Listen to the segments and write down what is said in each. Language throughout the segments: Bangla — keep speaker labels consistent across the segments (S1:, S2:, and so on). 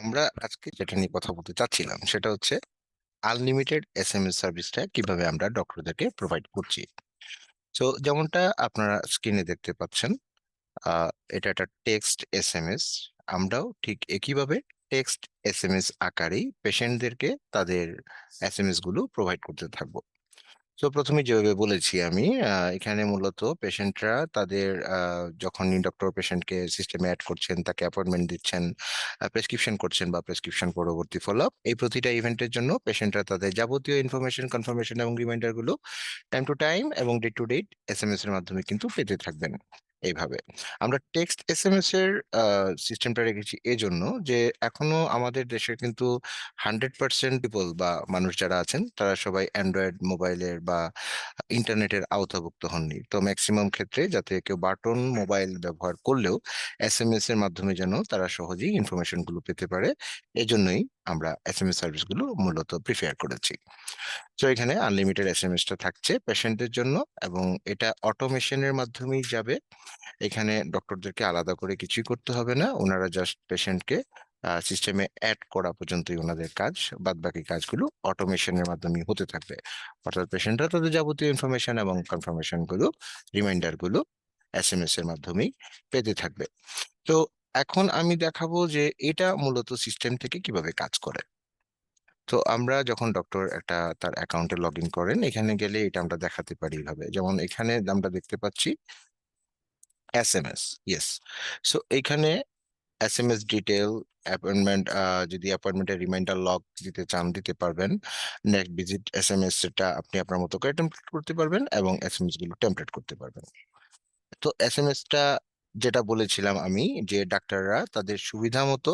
S1: আমরা আজকে যেটা নিয়ে কথা বলতে চাচ্ছিলাম সেটা হচ্ছে আনলিমিটেড এসএমএস সার্ভিসটা কিভাবে আমরা ডক্টরদেরকে প্রোভাইড করছি। তো যেমনটা আপনারা স্ক্রিনে দেখতে পাচ্ছেন, এটা একটা টেক্সট এসএমএস। আমরাও ঠিক একইভাবে টেক্সট এসএমএস আকারেই পেশেন্টদেরকে তাদের এসএমএস গুলো প্রোভাইড করতে থাকবো। তো প্রথমে যেভাবে বলেছি আমি, এখানে মূলত পেশেন্টরা তাদের যখনই ডক্টর পেশেন্টকে সিস্টেমে অ্যাড করছেন, তাকে অ্যাপয়েন্টমেন্ট দিচ্ছেন, প্রেসক্রিপশন করছেন বা প্রেসক্রিপশন পরবর্তী ফলো আপ, এই প্রতিটা ইভেন্টের জন্য পেশেন্টরা তাদের যাবতীয় ইনফরমেশন, কনফার্মেশন এবং রিমাইন্ডার গুলো টাইম টু টাইম এবং ডেট টু ডেট এসএমএস এর মাধ্যমে কিন্তু পেতে থাকবেন। এইভাবে আমরা টেক্সট এসএমএস এর সিস্টেমটা রেখেছি এজন্য যে এখনো আমাদের দেশে কিন্তু 100% পিপল বা মানুষ যারা আছেন তারা সবাই অ্যান্ড্রয়েড মোবাইলের বা ইন্টারনেটের আওতাভুক্ত হননি। তো ম্যাক্সিমাম ক্ষেত্রে যাতে কেউ বাটন মোবাইল ব্যবহার করলেও এসএমএস এর মাধ্যমে যেন তারা সহজেই ইনফরমেশন গুলো পেতে পারে, এজন্যই আমরা এসএমএস সার্ভিস গুলো মূলত প্রিফেয়ার করেছি। তো এখানে আনলিমিটেড এসএমএসটা থাকছে পেশেন্টের জন্য, এবং এটা অটোমেশনের মাধ্যমেই যাবে। এখানে ডক্টরদেরকে আলাদা করে কিছুই করতে হবে না, ওনারা জাস্ট পেশেন্টকে সিস্টেমে অ্যাড করা পর্যন্তই ওনাদের কাজ। বাদ বাকি কাজগুলো অটোমেশনের মাধ্যমে হতে থাকবে, অর্থাৎ পেশেন্টরা তাদের যাবতীয় ইনফরমেশন এবং কনফার্মেশন গুলো, রিমাইন্ডার গুলো এসএমএস এর মাধ্যমেই পেতে থাকবে। তো এখন আমি দেখাবো যে এটা মূলত সিস্টেম থেকে কিভাবে কাজ করে। তো আমরা যখন ডক্টর একটা তার অ্যাকাউন্টে লগ ইন করেন, এখানে গেলে এটা আমরা দেখাতে পারি এইভাবে। যেমন এখানে আমরা দেখতে পাচ্ছি এসএমএস, ইয়েস। সো এইখানে এসএমএস ডিটেল, অ্যাপয়েন্টমেন্ট, যদি অ্যাপয়েন্টমেন্টের রিমাইন্ডার লগ দিতে চান দিতে পারবেন। নেক্সট ভিজিট এসএমএস, সেটা আপনি আপনার মতো করে টেমপ্লেট করতে পারবেন এবং এসএমএস গুলো টেমপ্লেট করতে পারবেন। তো এসএমএসটা যেটা বলেছিলাম আমি, যে ডাক্তাররা তাদের সুবিধা মতো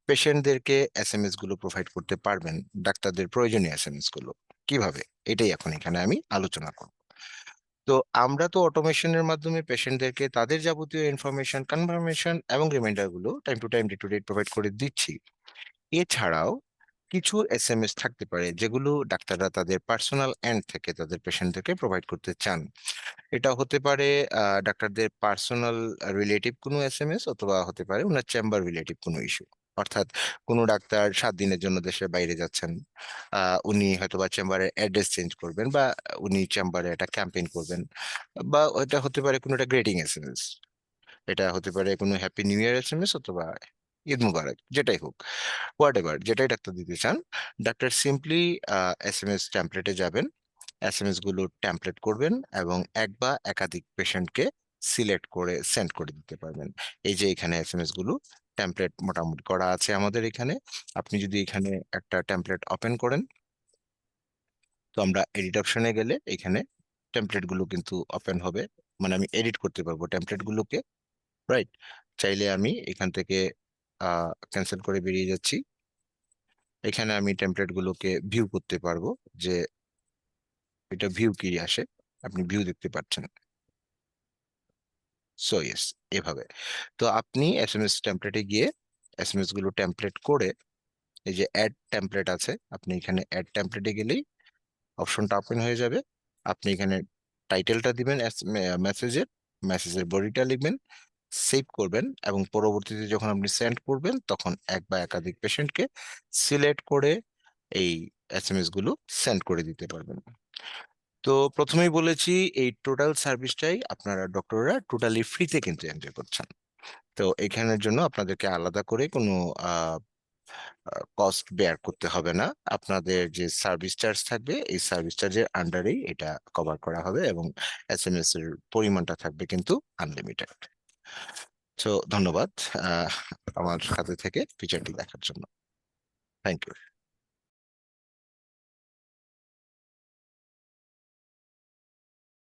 S1: পেশেন্টদেরকে এসএমএস গুলো প্রোভাইড করতে পারবেন, ডাক্তারদের প্রয়োজনীয় এসএমএস গুলো কিভাবে, এটাই এখন এখানে আমি আলোচনা করব। তো আমরা তো অটোমেশনের মাধ্যমে পেশেন্টদেরকে তাদের যাবতীয় ইনফরমেশন, কনফার্মেশন এবং রিমাইন্ডার গুলো time to time, day to date provide করে দিচ্ছি। এছাড়াও কিছু এসএমএস থাকতে পারে যেগুলো ডাক্তাররা তাদের পার্সোনাল এন্ড থেকে তাদের পেশেন্টদেরকে প্রোভাইড করতে চান। এটা হতে পারে ডাক্তারদের পার্সোনাল রিলেটিভ কোনো এসএমএস, অথবা হতে পারে ওনার চেম্বার রিলেটিভ কোনো ইস্যু। অর্থাৎ কোনো ডাক্তার 7 দিনের জন্য দেশের বাইরে যাচ্ছেন, উনি হয়তোবা চেম্বারের অ্যাড্রেস চেঞ্জ করবেন, বা উনি চেম্বারে একটা ক্যাম্পেইন করবেন, বা এটা হতে পারে কোনো একটা গ্রেটিং এসএমএস, এটা হতে পারে কোনো হ্যাপি নিউ ইয়ার এসএমএস, অথবা ঈদ মুবারক, যেটাই হোক, হোয়াট এভার, যেটাই ডাক্তার দিতে চান, ডাক্তার সিম্পলি এসএমএস টেমপ্লেটে যাবেন, এসএমএস গুলো টেমপ্লেট করবেন এবং এক বা একাধিক পেশেন্টকে সিলেক্ট করে সেন্ড করে দিতে পারবেন। এই যে এখানে এসএমএস গুলো টেমপ্লেট মোটামুটি করা আছে আমাদের এখানে। আপনি যদি এখানে একটা টেমপ্লেট ওপেন করেন, তো আমরা এডিট অপশনে গেলে এখানে টেমপ্লেট গুলো কিন্তু ওপেন হবে, মানে আমি এডিট করতে পারবো টেমপ্লেট গুলোকে, রাইট? চাইলে আমি এখান থেকে ক্যান্সেল করে বেরিয়ে যাচ্ছি। এখানে আমি টেমপ্লেট গুলোকে ভিউ করতে পারবো, যে এটা ভিউ কি আসে, আপনি ভিউ দেখতে পাচ্ছেন। সো ইয়েস, এভাবে। তো আপনি এসএমএস টেমপ্লেটে গিয়ে এসএমএস গুলো টেমপ্লেট করে, এই যে অ্যাড টেমপ্লেট আছে, আপনি এখানে অ্যাড টেমপ্লেটে গেলেই অপশনটা ওপেন হয়ে যাবে। আপনি এখানে টাইটেলটা দিবেন মেসেজের, মেসেজের বডিটা লিখবেন, সেভ করবেন, এবং পরবর্তীতে যখন আপনি সেন্ড করবেন তখন এক বা একাধিক পেশেন্টকে সিলেক্ট করে এই এসএমএস গুলো সেন্ড করে দিতে পারবেন। তো প্রথমেই বলেছি, এই টোটাল সার্ভিসটাই আপনারা ডক্টররা টোটালি ফ্রিতে কিন্তু এনজয় করছেন। তো এখানের জন্য আপনাদেরকে আলাদা করে কোনো কস্ট বেয়ার করতে হবে না। আপনাদের যে সার্ভিস চার্জ থাকবে, এই সার্ভিস চার্জের আন্ডারেই এটা কভার করা হবে, এবং এসএমএস এর পরিমাণটা থাকবে কিন্তু আনলিমিটেড। তো ধন্যবাদ আহ, আমার সাথে থেকে ফিচারটি দেখার জন্য। Thank you.